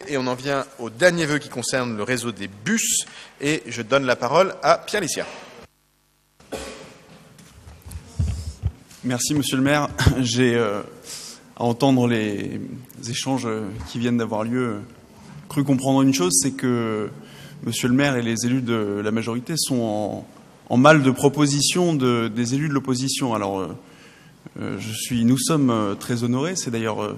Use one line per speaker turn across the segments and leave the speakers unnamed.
et on en vient au dernier vœu qui concerne le réseau des bus. Et je donne la parole à Pierre Lissiat.
Merci, monsieur le maire. J'ai, à entendre les échanges qui viennent d'avoir lieu, cru comprendre une chose, c'est que monsieur le maire et les élus de la majorité sont en mal de proposition des élus de l'opposition. Alors, nous sommes très honorés. C'est d'ailleurs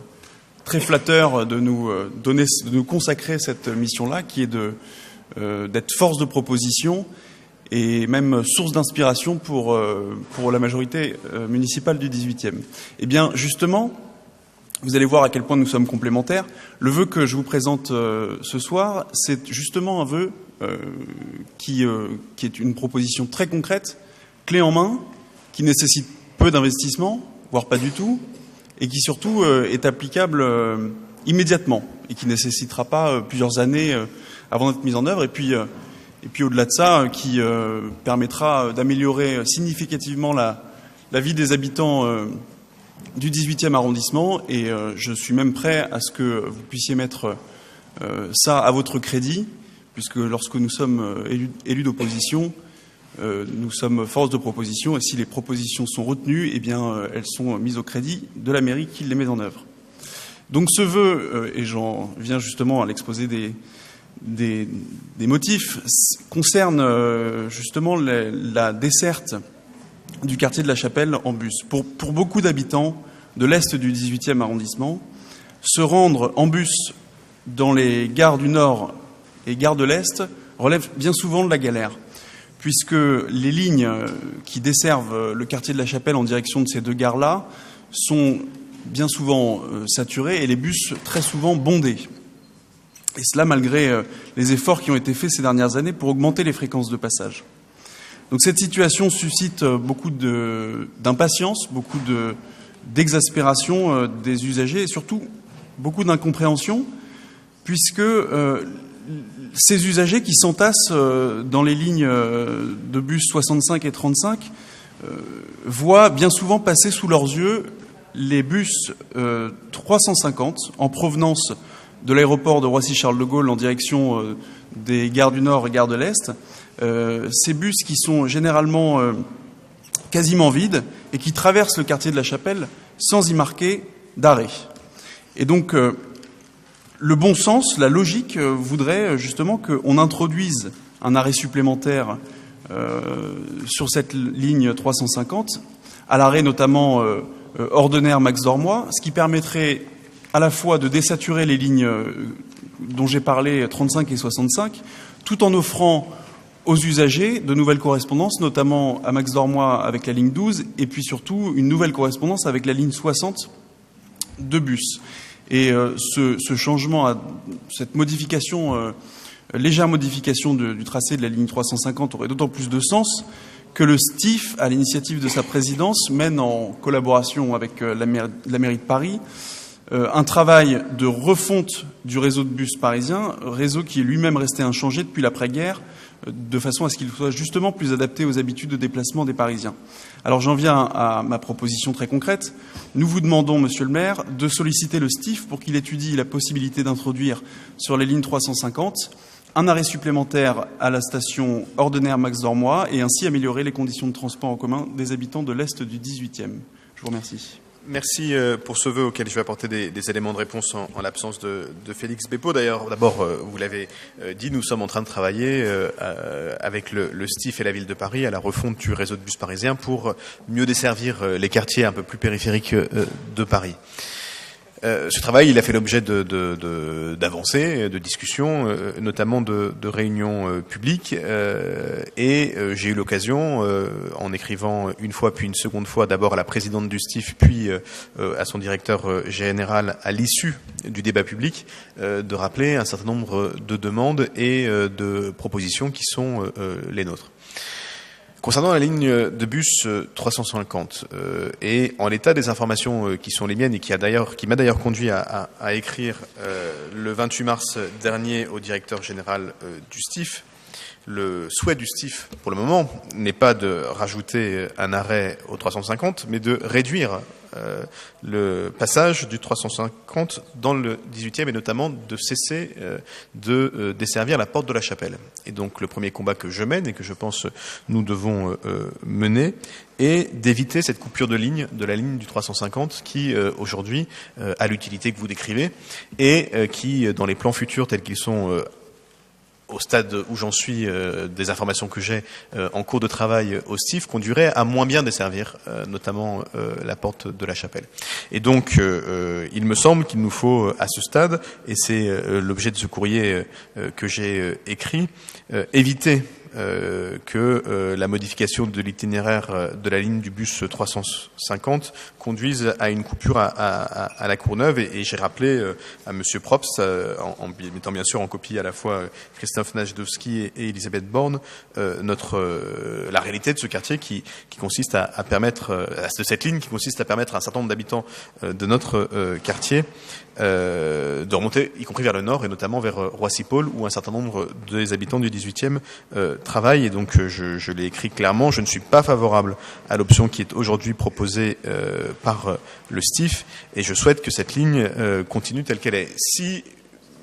très flatteur de nous consacrer cette mission-là, qui est d'être force de proposition et même source d'inspiration pour la majorité municipale du 18e. Eh bien, justement, vous allez voir à quel point nous sommes complémentaires. Le vœu que je vous présente ce soir, c'est justement un vœu qui est une proposition très concrète, clé en main, qui nécessite peu d'investissement, voire pas du tout, et qui surtout est applicable immédiatement et qui ne nécessitera pas plusieurs années avant d'être mise en œuvre. Et puis au-delà de ça, qui permettra d'améliorer significativement la vie des habitants du 18e arrondissement. Et je suis même prêt à ce que vous puissiez mettre ça à votre crédit, puisque lorsque nous sommes élus d'opposition, nous sommes force de proposition, et si les propositions sont retenues, eh bien, elles sont mises au crédit de la mairie qui les met en œuvre. Donc ce vœu, et j'en viens justement à l'exposé des motifs, concerne justement la desserte du quartier de la Chapelle en bus. Pour beaucoup d'habitants de l'Est du 18e arrondissement, se rendre en bus dans les gares du Nord et gares de l'Est relève bien souvent de la galère, puisque les lignes qui desservent le quartier de la Chapelle en direction de ces deux gares-là sont bien souvent saturées et les bus très souvent bondés. Et cela malgré les efforts qui ont été faits ces dernières années pour augmenter les fréquences de passage. Donc cette situation suscite beaucoup d'impatience, beaucoup d'exaspération des usagers et surtout beaucoup d'incompréhension, puisque ces usagers qui s'entassent dans les lignes de bus 65 et 35 voient bien souvent passer sous leurs yeux les bus 350 en provenance de l'aéroport de Roissy-Charles de Gaulle en direction des gares du Nord et gares de l'Est. Ces bus qui sont généralement quasiment vides et qui traversent le quartier de la Chapelle sans y marquer d'arrêt. Et donc, le bon sens, la logique voudrait justement qu'on introduise un arrêt supplémentaire sur cette ligne 350, à l'arrêt notamment Ordener-Max-Dormois, ce qui permettrait à la fois de désaturer les lignes dont j'ai parlé, 35 et 65, tout en offrant aux usagers de nouvelles correspondances, notamment à Max-Dormois avec la ligne 12, et puis surtout une nouvelle correspondance avec la ligne 60 de bus. Et ce changement, cette modification, légère modification du tracé de la ligne 350 aurait d'autant plus de sens que le STIF, à l'initiative de sa présidence, mène en collaboration avec la mairie de Paris un travail de refonte du réseau de bus parisien, réseau qui est lui-même resté inchangé depuis l'après-guerre, de façon à ce qu'il soit justement plus adapté aux habitudes de déplacement des Parisiens. Alors j'en viens à ma proposition très concrète. Nous vous demandons, monsieur le maire, de solliciter le STIF pour qu'il étudie la possibilité d'introduire sur les lignes 350 un arrêt supplémentaire à la station Ordener-Max-Dormois et ainsi améliorer les conditions de transport en commun des habitants de l'Est du 18e. Je vous remercie.
Merci pour ce vœu auquel je vais apporter des éléments de réponse en l'absence de Félix Bépeau. D'ailleurs, d'abord, vous l'avez dit, nous sommes en train de travailler avec le STIF et la ville de Paris à la refonte du réseau de bus parisien pour mieux desservir les quartiers un peu plus périphériques de Paris. Ce travail, il a fait l'objet d'avancées, de discussions, notamment de réunions publiques. Et j'ai eu l'occasion, en écrivant une fois puis une seconde fois, d'abord à la présidente du STIF, puis à son directeur général à l'issue du débat public, de rappeler un certain nombre de demandes et de propositions qui sont les nôtres. Concernant la ligne de bus 350, et en l'état des informations qui sont les miennes et qui m'a d'ailleurs conduit à écrire le 28 mars dernier au directeur général du STIF, le souhait du STIF, pour le moment, n'est pas de rajouter un arrêt au 350, mais de réduire le passage du 350 dans le 18e et notamment de cesser de desservir la porte de la Chapelle. Et donc le premier combat que je mène et que je pense nous devons mener est d'éviter cette coupure de la ligne du 350 qui aujourd'hui a l'utilité que vous décrivez et qui dans les plans futurs tels qu'ils sont au stade où j'en suis, des informations que j'ai en cours de travail au STIF, conduirait à moins bien desservir notamment la porte de la Chapelle. Et donc, il me semble qu'il nous faut, à ce stade, et c'est l'objet de ce courrier que j'ai écrit, éviter que la modification de l'itinéraire de la ligne du bus 350 conduise à une coupure à la Courneuve. Et j'ai rappelé à Monsieur Probst, en mettant bien sûr en copie à la fois Christophe Najdowski et Elisabeth Borne, la réalité de ce quartier qui consiste à permettre, de cette ligne qui consiste à permettre à un certain nombre d'habitants de notre quartier de remonter, y compris vers le nord et notamment vers Roissy-Paul, où un certain nombre des habitants du 18e travaillent. Et donc, je l'ai écrit clairement, je ne suis pas favorable à l'option qui est aujourd'hui proposée par le STIF, et je souhaite que cette ligne continue telle qu'elle est. Si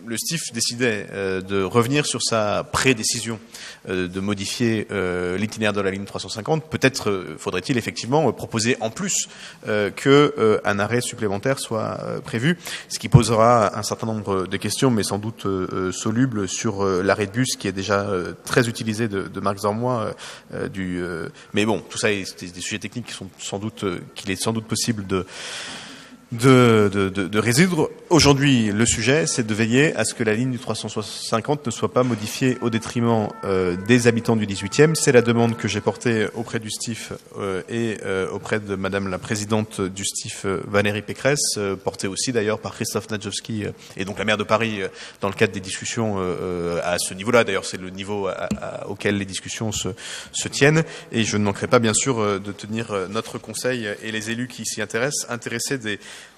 le STIF décidait de revenir sur sa prédécision de modifier l'itinéraire de la ligne 350, peut-être faudrait-il effectivement proposer en plus qu'un arrêt supplémentaire soit prévu, ce qui posera un certain nombre de questions, mais sans doute solubles, sur l'arrêt de bus qui est déjà très utilisé de Marc Zormois. Mais bon, tout ça, c'est des sujets techniques qui sont qu'il est sans doute possible de résoudre. Aujourd'hui, le sujet, c'est de veiller à ce que la ligne du 350 ne soit pas modifiée au détriment des habitants du 18e. C'est la demande que j'ai portée auprès du STIF et auprès de Madame la Présidente du STIF, Valérie Pécresse, portée aussi d'ailleurs par Christophe Najdowski et donc la maire de Paris dans le cadre des discussions à ce niveau-là. D'ailleurs, c'est le niveau auquel les discussions se tiennent. Et je ne manquerai pas, bien sûr, de tenir notre conseil et les élus qui s'y intéressés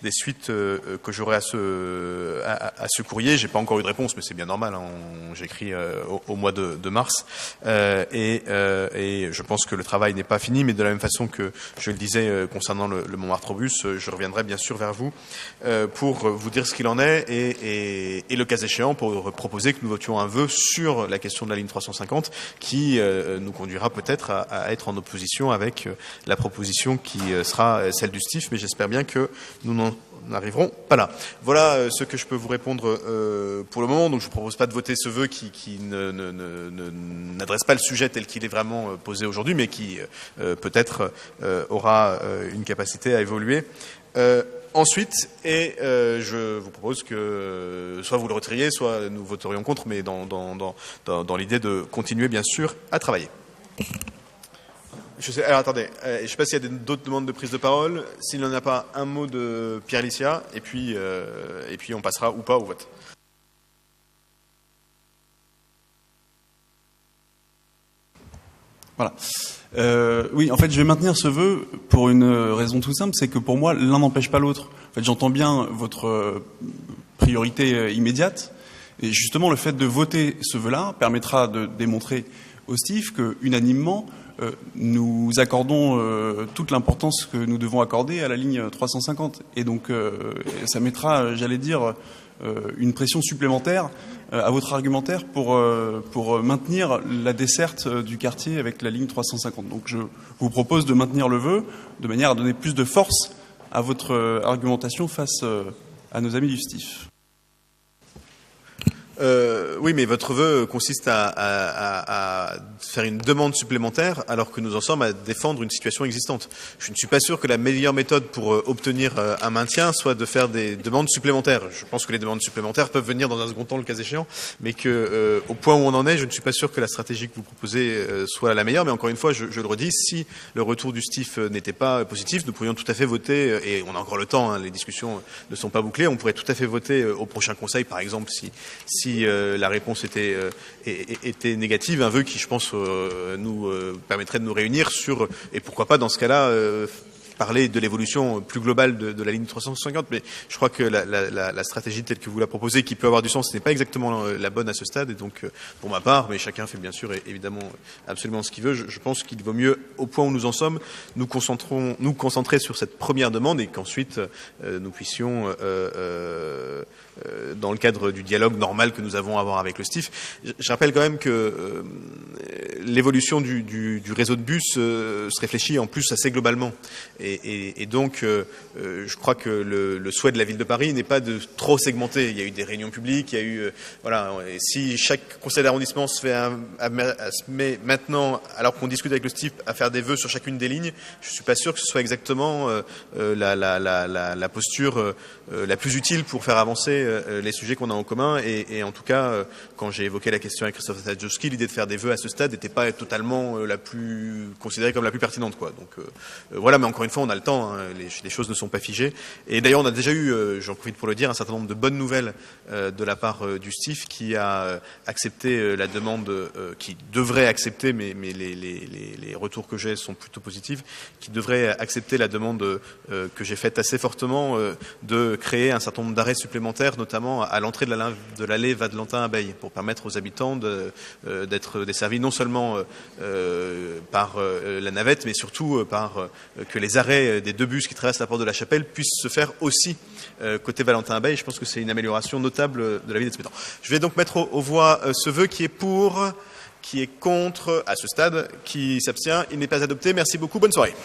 des suites que j'aurai à ce courrier. J'ai pas encore eu de réponse, mais c'est bien normal, hein. J'écris au mois de mars, et je pense que le travail n'est pas fini, mais de la même façon que je le disais concernant le Montmartre-Bus, je reviendrai bien sûr vers vous pour vous dire ce qu'il en est et le cas échéant pour proposer que nous votions un vœu sur la question de la ligne 350 qui nous conduira peut-être à être en opposition avec la proposition qui sera celle du STIF, mais j'espère bien que nous n'arriverons pas là. Voilà ce que je peux vous répondre pour le moment. Donc je ne vous propose pas de voter ce vœu qui n'adresse pas le sujet tel qu'il est vraiment posé aujourd'hui, mais qui peut-être aura une capacité à évoluer. Ensuite, je vous propose que soit vous le retiriez, soit nous voterions contre, mais dans l'idée de continuer bien sûr à travailler. Alors attendez, je ne sais pas s'il y a d'autres demandes de prise de parole. S'il n'y en a pas, un mot de Pierre Licia, et puis on passera ou pas au vote.
Voilà. Oui, en fait, je vais maintenir ce vœu pour une raison tout simple, c'est que pour moi, l'un n'empêche pas l'autre. En fait, j'entends bien votre priorité immédiate, et justement, le fait de voter ce vœu-là permettra de démontrer au STIF que, unanimement, nous accordons toute l'importance que nous devons accorder à la ligne 350. Et donc, ça mettra, j'allais dire, une pression supplémentaire à votre argumentaire pour maintenir la desserte du quartier avec la ligne 350. Donc, je vous propose de maintenir le vœu de manière à donner plus de force à votre argumentation face à nos amis du STIF.
Oui, mais votre vœu consiste à faire une demande supplémentaire alors que nous en sommes à défendre une situation existante. Je ne suis pas sûr que la meilleure méthode pour obtenir un maintien soit de faire des demandes supplémentaires. Je pense que les demandes supplémentaires peuvent venir dans un second temps, le cas échéant, mais que au point où on en est, je ne suis pas sûr que la stratégie que vous proposez soit la meilleure. Mais encore une fois, je le redis, si le retour du STIF n'était pas positif, nous pourrions tout à fait voter, et on a encore le temps, hein, les discussions ne sont pas bouclées, on pourrait tout à fait voter au prochain Conseil, par exemple, si la réponse était négative, un vœu qui, je pense, nous permettrait de nous réunir sur, et pourquoi pas dans ce cas-là, parler de l'évolution plus globale de la ligne 350, mais je crois que la stratégie telle que vous la proposez, qui peut avoir du sens, n'est pas exactement la bonne à ce stade. Et donc, pour ma part, mais chacun fait bien sûr évidemment absolument ce qu'il veut, je pense qu'il vaut mieux, au point où nous en sommes, nous concentrer sur cette première demande et qu'ensuite nous puissions, dans le cadre du dialogue normal que nous avons à avoir avec le STIF. Je rappelle quand même que l'évolution du réseau de bus se réfléchit en plus assez globalement. Et donc, je crois que le souhait de la ville de Paris n'est pas de trop segmenter. Il y a eu des réunions publiques, il y a eu voilà. Et si chaque conseil d'arrondissement se met maintenant, alors qu'on discute avec le STIF, à faire des vœux sur chacune des lignes, je suis pas sûr que ce soit exactement la posture la plus utile pour faire avancer les sujets qu'on a en commun. Et en tout cas, quand j'ai évoqué la question avec Christophe Tadjowski, l'idée de faire des vœux à ce stade n'était pas totalement considérée comme la plus pertinente, quoi. Donc voilà, mais encore une fois, on a le temps, hein, les choses ne sont pas figées. Et d'ailleurs, on a déjà eu, j'en profite pour le dire, un certain nombre de bonnes nouvelles de la part du STIF qui a accepté la demande, qui devrait accepter, mais les retours que j'ai sont plutôt positifs, qui devrait accepter la demande que j'ai faite assez fortement de créer un certain nombre d'arrêts supplémentaires, notamment à l'entrée de l'allée Vadelantin-Abeille, pour permettre aux habitants d'être desservis non seulement par la navette, mais surtout par que les arrêts des 2 bus qui traversent la porte de la Chapelle puissent se faire aussi côté Valentin-Abeille. Je pense que c'est une amélioration notable de la vie des habitants. Je vais donc mettre aux voix ce vœu qui est pour, qui est contre à ce stade, qui s'abstient. Il n'est pas adopté. Merci beaucoup. Bonne soirée.